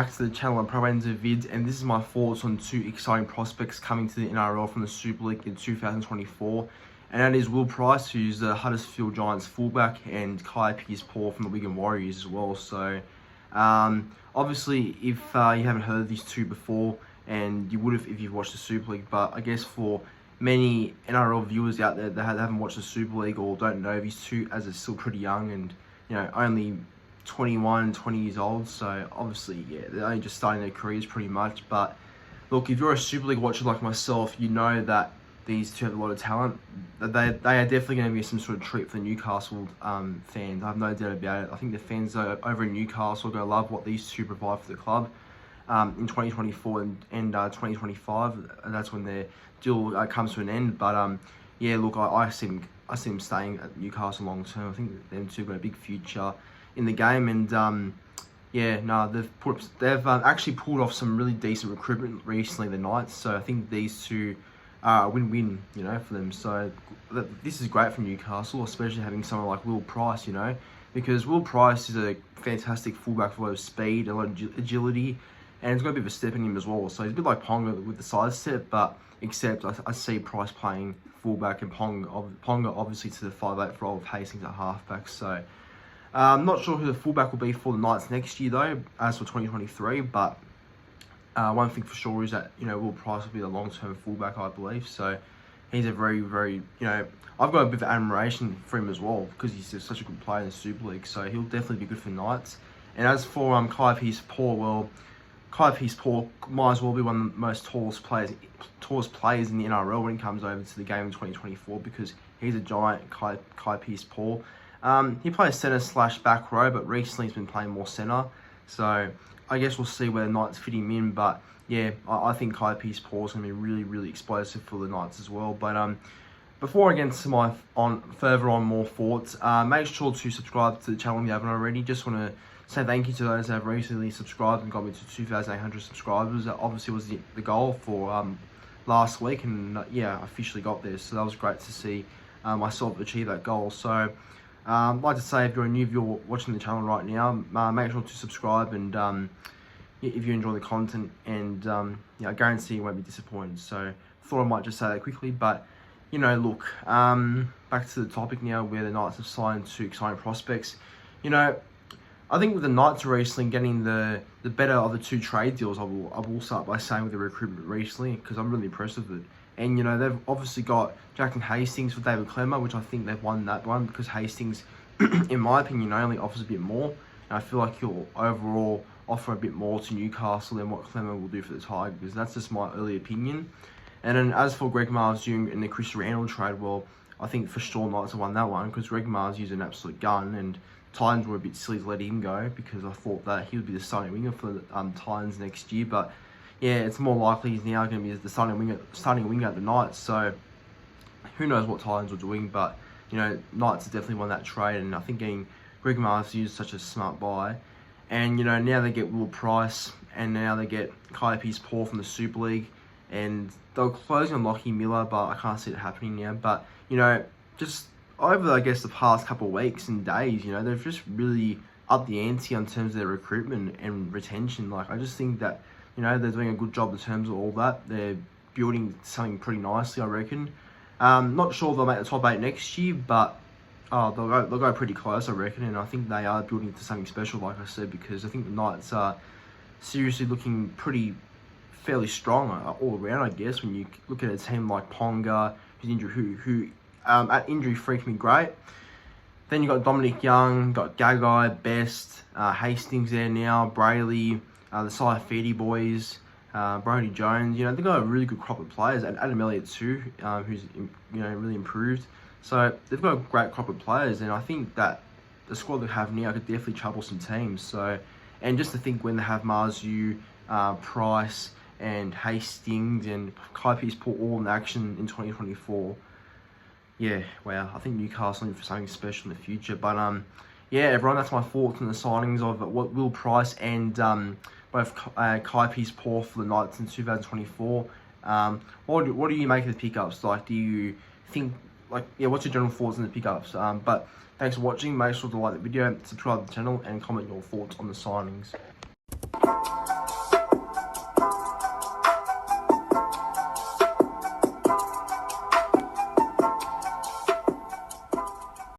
back to the channel and Pro Ends of Vids, and this is my thoughts on two exciting prospects coming to the NRL from the Super League in 2024, and that is Will Pryce, who's the Huddersfield Giants fullback, and Pearce from the Wigan Warriors as well. So obviously if you haven't heard of these two before, and you would have if you've watched the Super League, but I guess for many NRL viewers out there that haven't watched the Super League or don't know these two, as they're still pretty young and only 21, 20 years old, so obviously, yeah, they're only just starting their careers pretty much. But look, if you're a Super League watcher like myself, you know that these two have a lot of talent. They are definitely going to be some sort of treat for the Newcastle fans. I have no doubt about it. I think the fans over in Newcastle are going to love what these two provide for the club in 2024 and 2025. And that's when their deal comes to an end. But yeah, look, I see them staying at Newcastle long term. I think them two have got a big future in the game, and yeah, no, they've actually pulled off some really decent recruitment recently, the Knights. So I think these two are a win-win, for them. So this is great for Newcastle, especially having someone like Will Pryce, because Will Pryce is a fantastic fullback with a lot of speed, a lot of agility, and he's got a bit of a step in him as well. So he's a bit like Ponga with the side step, but except I see Pryce playing fullback and Ponga obviously to the 5'8" role of Hastings at halfback. So I'm not sure who the fullback will be for the Knights next year though, as for 2023, but one thing for sure is that, Will Pryce will be the long-term fullback, I believe. So he's a very, very, I've got a bit of admiration for him as well, because he's just such a good player in the Super League, so he'll definitely be good for Knights. And as for Pearce, well, Pearce might as well be one of the most tallest players in the NRL when it comes over to the game in 2024, because he's a giant, Pearce. He plays centre/back row, but recently he's been playing more centre. So I guess we'll see where the Knights fit him in. But yeah, I think Pearce is going to be really, really explosive for the Knights as well. But before I get into my more thoughts, make sure to subscribe to the channel if you haven't already. Just want to say thank you to those that have recently subscribed and got me to 2,800 subscribers. That obviously was the goal for last week, and yeah, I officially got there. So that was great to see myself achieve that goal. So I'd like to say, if you're a new viewer watching the channel right now, make sure to subscribe, and if you enjoy the content, and I guarantee you won't be disappointed. So thought I might just say that quickly. But look, back to the topic now, where the Knights have signed two exciting prospects. I think with the Knights recently getting the better of the two trade deals, I will start by saying, with the recruitment recently, because I'm really impressed with it. And, they've obviously got Jackson Hastings for David Clemmer, which I think they've won that one, because Hastings, in my opinion, only offers a bit more. And I feel like he'll overall offer a bit more to Newcastle than what Clemmer will do for the Tigers. That's just my early opinion. And then as for Greg Marzhew and the Chris Randall trade, well, I think for sure Knights have won that one, because Greg Marzhew's an absolute gun, and Titans were a bit silly to let him go, because I thought that he would be the starting winger for the Titans next year. But yeah, it's more likely he's now going to be the starting winger at the Knights. So who knows what Titans are doing, but Knights have definitely won that trade, and I think getting Greg Marzhew is such a smart buy. And now they get Will Pryce, and now they get Pearce from the Super League, and they were closing on Lockie Miller, but I can't see it happening now. But just over, I guess, the past couple of weeks and days, they've just really upped the ante in terms of their recruitment and retention. Like, I just think that they're doing a good job in terms of all that. They're building something pretty nicely, I reckon. Not sure if they'll make the top 8 next year, but they'll go pretty close, I reckon. And I think they are building to something special, like I said, because I think the Knights are seriously looking fairly strong all around, I guess, when you look at a team like Ponga, who at injury freaked me great. Then you got Dominic Young, got Gagai, Best, Hastings there now, Brayley, the Saifidi boys, Brodie Jones. They've got a really good crop of players, and Adam Elliott too, who's really improved. So they've got a great crop of players, and I think that the squad they have now could definitely trouble some teams. So, and just to think, when they have Marzhew, Pryce, and Hastings, and Pearce all in action in 2024. Yeah, wow, I think Newcastle in for something special in the future. But yeah, everyone, that's my thoughts on the signings of what Will Pryce and both Pearce for the Knights in 2024. What do you make of the pickups? Like, do you think, what's your general thoughts on the pickups? But thanks for watching. Make sure to like the video, subscribe to the channel, and comment your thoughts on the signings.